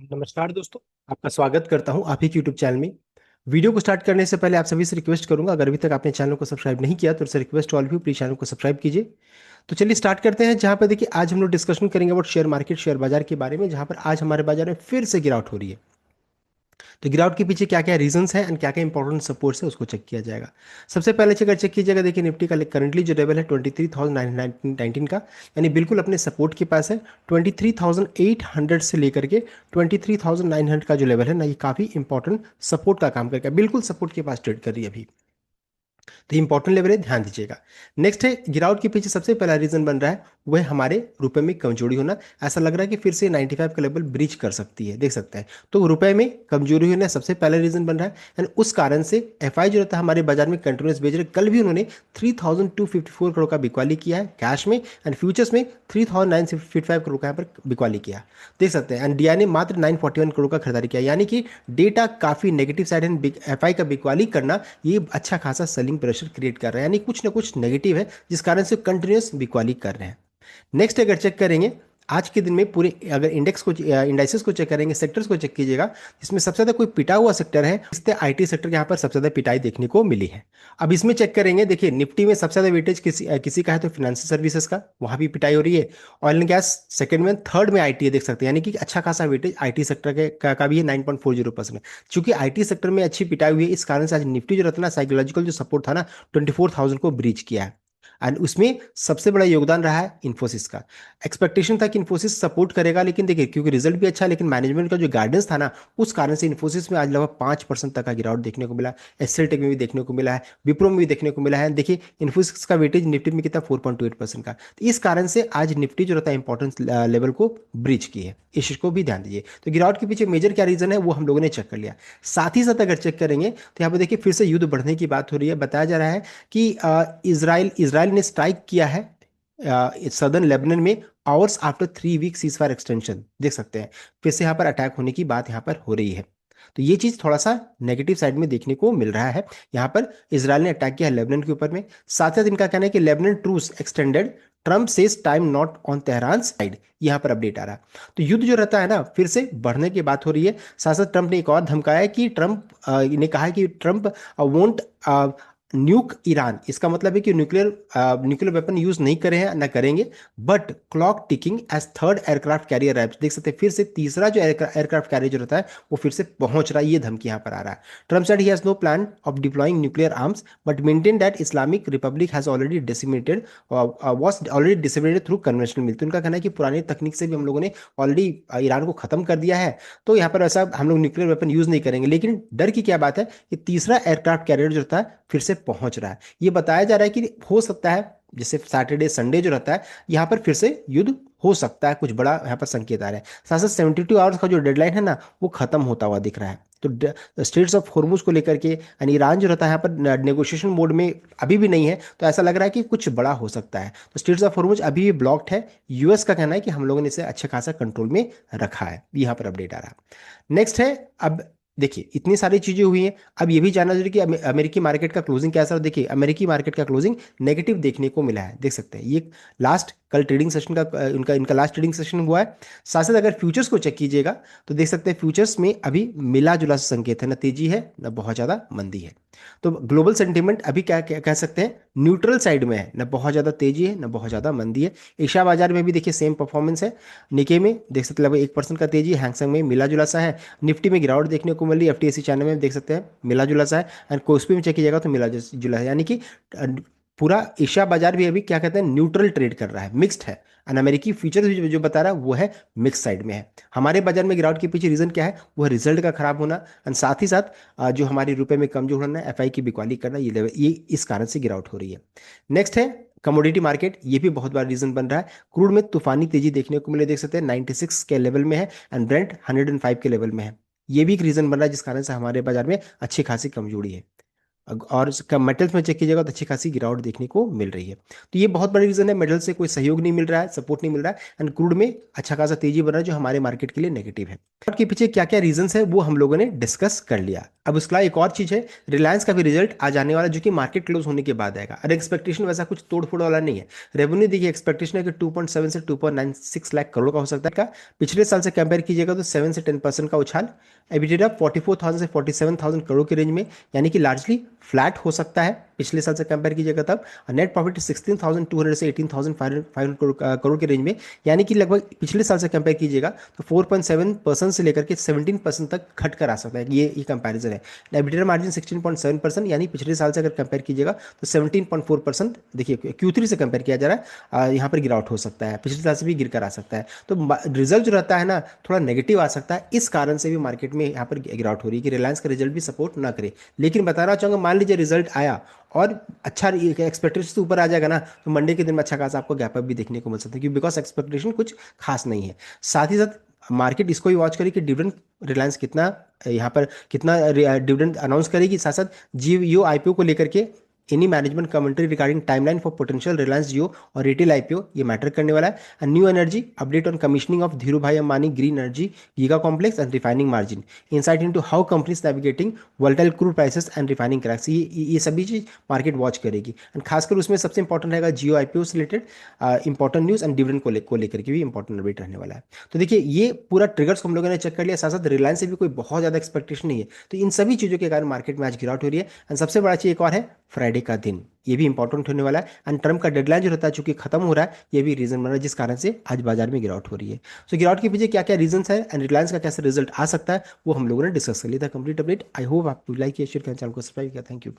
नमस्कार दोस्तों। आपका स्वागत करता हूं आप ही के यूट्यूब चैनल में। वीडियो को स्टार्ट करने से पहले आप सभी से रिक्वेस्ट करूंगा, अगर अभी तक आपने चैनल को सब्सक्राइब नहीं किया तो उससे रिक्वेस्ट ऑल भी प्लीज चैनल को सब्सक्राइब कीजिए। तो चलिए स्टार्ट करते हैं। जहां पर देखिए आज हम लोग डिस्कशन करेंगे अबाउट शेयर मार्केट, शेयर बाजार के बारे में, जहां पर आज हमारे बाजार में फिर से गिरावट हो रही है। तो गिरावट के पीछे क्या क्या रीजंस हैं एंड क्या क्या इंपॉर्टेंट सपोर्ट्स है उसको चेक किया जाएगा। सबसे पहले अगर चेक कीजिएगा, देखिए निफ्टी का करंटली जो लेवल है 23,919 का, यानी बिल्कुल अपने सपोर्ट के पास है। 23,800 से लेकर के 23,900 का जो लेवल है ना, ये काफी इंपॉर्टेंट सपोर्ट का काम करके बिल्कुल सपोर्ट के पास ट्रेड कर रही है अभी। तो इंपॉर्टेंट लेवल है, ध्यान दीजिएगा। नेक्स्ट है गिरावट के पीछे सबसे पहला रीजन बन रहा है वह हमारे रुपए में कमजोरी होना। ऐसा लग रहा है कि फिर से 95 का लेवल ब्रीच कर सकती है, देख सकते हैं। तो रुपए में कमजोरी होना सबसे पहला रीजन बन रहा है एंड उस कारण से एफआई जो रहता है हमारे बाजार में कंटिन्यूस बेच रहे। कल भी उन्होंने 3,254 करोड़ का बिकवाली किया है कैश में एंड फ्यूचर्स में 3,955 करोड़ का यहाँ पर बिकवाली किया, देख सकते हैं। एंड डीआई ने मात्र 941 करोड़ का खरीदारी किया, यानी कि डेटा काफी नेगेटिव साइड है। एफआई का बिकवाली करना ये अच्छा खासा सेलिंग प्रेशर क्रिएट कर रहा है, यानी कुछ ना कुछ नेगेटिव है जिस कारण से कंटिन्यूस बिकवाली कर रहे हैं। नेक्स्ट अगर चेक करेंगे आज के दिन में पूरे, अगर इंडेक्स को इंडाइसेस को चेक करेंगे, सेक्टर्स को चेक कीजिएगा, इसमें सबसे ज्यादा कोई पिटा हुआ सेक्टर है, इससे आईटी सेक्टर के यहाँ पर सबसे ज्यादा पिटाई देखने को मिली है। अब इसमें चेक करेंगे, देखिए निफ्टी में सबसे ज्यादा वेटेज किसी का है तो फाइनेंशियल सर्विसेज का, वहां भी पिटाई हो रही है। ऑयल एंड गैस सेकंड में, थर्ड में आईटी है, देख सकते हैं। यानी कि अच्छा खासा वेटेज आईटी सेक्टर का भी है, 9.40%। चूंकि आईटी सेक्टर में अच्छी पिटाई हुई है, इस कारण से आज निफ्टी जो रहता है ना, साइकोलॉजिकल जो सपोर्ट था ना, 24,000 को ब्रीच किया है। एंड उसमें सबसे बड़ा योगदान रहा है इन्फोसिस का। एक्सपेक्टेशन था कि इन्फोसिस सपोर्ट करेगा, लेकिन देखिए क्योंकि रिजल्ट भी अच्छा है, लेकिन मैनेजमेंट का जो गाइडेंस था ना, उस कारण से इन्फोसिस में आज लगभग 5% तक का गिरावट देखने को मिला। एसएल टेक में भी देखने को मिला है, विप्रो में भी देखने को मिला है। देखिए इन्फोसिस का वेटेज निफ्टी में कितना, 4.28% का। तो इस कारण से आज निफ्टी जो रहता है इंपॉर्टेंस लेवल को ब्रीच की है, इस चीज को भी ध्यान दीजिए। तो गिरावट के पीछे मेजर क्या रीजन है वो हम लोगों ने चेक कर लिया। साथ ही साथ अगर चेक करेंगे तो यहाँ पे देखिए फिर से युद्ध बढ़ने की बात हो रही है। बताया जा रहा है कि इसराइल ने स्ट्राइक किया है सदर्न लेबनान में hours after 3 week ceasefire extension, देख सकते हैं। फिर से यहाँ पर अटैक होने की बात यहाँ पर हो रही है। तो ये चीज थोड़ा सा नेगेटिव साइड में देखने को मिल रहा है। यहाँ पर इसराइल ने अटैक किया है लेबनान के ऊपर में। साथ साथ इनका कहना है कि Lebanon truce extended, Trump says time not on Tehran side, यहाँ पर अपडेट आ रहा है। तो युद्ध जो रहता है ना, फिर से बढ़ने की बात हो रही है। साथ साथ ट्रंप ने एक और धमकाया है कि ट्रंप ने कहा है कि ट्रंप वोंट न्यूक ईरान। इसका मतलब है कि न्यूक्लियर वेपन यूज नहीं करे हैं, ना करेंगे। But clock ticking as third aircraft carrier wraps, देख सकते हैं। फिर से तीसरा जो एयरक्राफ्ट कैरियर जो रहता है वो फिर से पहुंच रहा है, ये धमकी यहाँ पर आ रहा है। Trump said he has no plan of deploying nuclear arms but maintain that Islamic Republic has already disseminated was already disseminated through conventional meal. तो उनका कहना है कि पुरानी तकनीक से भी हम लोगों ने ऑलरेडी ईरान को खत्म कर दिया है, तो यहाँ पर ऐसा हम लोग न्यूक्लियर वेपन यूज नहीं करेंगे। लेकिन डर की क्या बात है कि तीसरा एयरक्राफ्ट कैरियर जो रहता है फिर से पहुंच रहा है। ये बताया जा रहा है कि हो सकता है जैसे सैटरडे संडे जो रहता है यहाँ पर फिर से युद्ध हो सकता है, कुछ बड़ा यहाँ पर संकेत आ रहा है। साथ साथ 72 आवर्स का जो डेडलाइन है ना, वो खत्म होता हुआ दिख रहा है। तो स्टेट्स ऑफ होर्मुज को लेकर के यानी ईरान जो रहता है यहाँ पर नेगोशिएशन मोड में अभी भी नहीं है, तो ऐसा लग रहा है कि कुछ बड़ा हो सकता है। तो स्टेट्स ऑफ होर्मुज अभी भी ब्लॉक्ड है। यूएस का कहना है कि हम लोगों ने इसे अच्छे खासा कंट्रोल में रखा है, यहाँ पर अपडेट आ रहा है। नेक्स्ट है, अब देखिए इतनी सारी चीजें हुई हैं, अब ये भी जानना जरूरी कि अमेरिकी मार्केट का क्लोजिंग कैसा रहा। देखिए अमेरिकी मार्केट का क्लोजिंग नेगेटिव देखने को मिला है, देख सकते हैं। ये लास्ट कल ट्रेडिंग सेशन का इनका इनका लास्ट ट्रेडिंग सेशन हुआ है। साथ साथ अगर फ्यूचर्स को चेक कीजिएगा तो देख सकते हैं फ्यूचर्स में अभी मिला जुला सा संकेत है, ना तेजी है ना बहुत ज्यादा मंदी है। तो ग्लोबल सेंटीमेंट अभी क्या कह सकते हैं, न्यूट्रल साइड में है, ना बहुत ज्यादा तेजी है ना बहुत ज्यादा मंदी है। एशिया बाजार में भी देखिए सेम परफॉर्मेंस है। निके में देख सकते हैं लगभग 1% का तेजी, हैंगसेंग में मिला जुला सा है। निफ्टी में गिरावट देखने को मिल रही है, एफटीएसी चैनल में देख सकते हैं मिला जुला सा है। एंड कोस्पी में चेक कीजिएगा तो मिला जुला है, यानी कि पूरा एशिया बाजार भी अभी क्या कहते हैं न्यूट्रल ट्रेड कर रहा है, मिक्स्ड है। एंड अमेरिकी फ्यूचर जो बता रहा है वो है मिक्स साइड में है। हमारे बाजार में गिरावट के पीछे रीजन क्या है, वो है रिजल्ट का खराब होना एंड साथ ही साथ जो हमारे रुपए में कमजोर होना, एफआई की बिकवाली करना, ये लेवल ये इस कारण से गिरावट हो रही है। नेक्स्ट है कमोडिटी मार्केट, ये भी बहुत बड़ा रीजन बन रहा है। क्रूड में तूफानी तेजी देखने को मिले, देख सकते हैं 96 के लेवल में है एंड ब्रेंट 105 के लेवल में है। ये भी एक रीजन बन रहा है जिस कारण से हमारे बाजार में अच्छी खासी कमजोरी है। और मेटल्स में चेक कीजिएगा तो अच्छी खासी गिरावट देखने को मिल रही है। तो ये बहुत बड़ा रीजन है, मेटल से कोई सहयोग नहीं मिल रहा है, सपोर्ट नहीं मिल रहा है एंड क्रूड में अच्छा खासा तेजी बन रहा है जो हमारे मार्केट के लिए नेगेटिव है। के पीछे क्या क्या रीजंस है वो हम लोगों ने डिस्कस कर लिया। अब उसके अलावा एक और चीज़ है, रिलायंस का भी रिजल्ट आ जाने वाला जो कि मार्केट क्लोज होने के बाद आएगा, और एक्सपेक्टेशन वैसा कुछ तोड़ फोड़ वाला नहीं है। रेवेन्यू देखिए, एक्सपेक्टेशन है कि 2.7 से 2.96 लाख करोड़ का हो सकता है का। पिछले साल से कंपेयर कीजिएगा तो 7 से 10% का उछाल। एबिटेडा 44,000 से 47,000 करोड़ की रेंज में, यानी कि लार्जली फ्लैट हो सकता है पिछले साल से कंपेयर कीजिएगा तब। नेट प्रॉफिट 16,200 से 18,500 करोड़ की रेंज में, यानी कि लगभग पिछले साल से कंपेयर कीजिएगा तो 4.7% से लेकर के 17% तक घट कर आ सकता है। ये कंपैरिजन है। एबिटेडा मार्जिन 16.7%, यानी पिछले साल से अगर कंपेयर कीजिएगा तो 17.4%। देखिए Q3 से कंपेयर किया जा रहा है, यहाँ पर गिरावट हो सकता है, पिछले साल से भी गिर कर आ सकता है। तो रिजल्ट जो रहता है ना, थोड़ा नेगेटिव आ सकता है, इस कारण से भी मार्केट में यहाँ पर गिरावट हो रही है कि रिलायंस का रिजल्ट भी सपोर्ट ना करे। लेकिन बताना चाहूंगा, मान लीजिए रिजल्ट आया और अच्छा एक्सपेक्टेशन से ऊपर आ जाएगा ना, तो मंडे के दिन में अच्छा खासा आपको गैप अप भी देखने को मिल सकता है, क्योंकि बिकॉज एक्सपेक्टेशन कुछ खास नहीं है। साथ ही साथ मार्केट इसको भी वॉच करेगी कि डिविडेंड रिलायंस कितना यहाँ पर कितना डिविडेंड अनाउंस करेगी। साथ साथ जियो आईपीओ को लेकर के any management commentary regarding timeline for potential Reliance Jio और रिटेल आईपीओ, ये मैटर करने वाला है। New energy update on commissioning of Dhirubhai Ambani green energy giga complex and refining margin, insight into how companies navigating volatile crude prices and refining cracks, ये सभी चीज market watch करेगी। And खासकर उसमें सबसे इंपॉर्टेंट रहेगा जियो आईपीओ से related important news and dividend को लेकर के भी इंपॉर्टेंट अपडेट रहने वाला है। तो देखिए, ये पूरा ट्रिगर्स को हम लोगों ने चेक कर लिया। साथ साथ रिलायंस से भी कोई बहुत ज्यादा एक्सपेक्टेशन नहीं है, तो इन सभी चीजों के कारण मार्केट में आज गिरावट हो रही है। एंड सबसे बड़ा चीज एक और है, फ्राइडे का दिन, ये भी इंपॉर्टेंट होने वाला है। एंड ट्रम्प का डेडलाइन जो रहता है चूंकि खत्म हो रहा है, ये भी रीजन बन रहा है जिस कारण से आज बाजार में गिरावट हो रही है। सो गिरावट के पीछे क्या क्या रीजन है एंड रिलायंस का कैसे रिजल्ट आ सकता है, वो हम लोगों ने डिस्कस कर लिया था कंप्लीट अपडेट। आई होप आप लाइक किया, शेयर किया, चैनल को सब्सक्राइब किया। Thank you.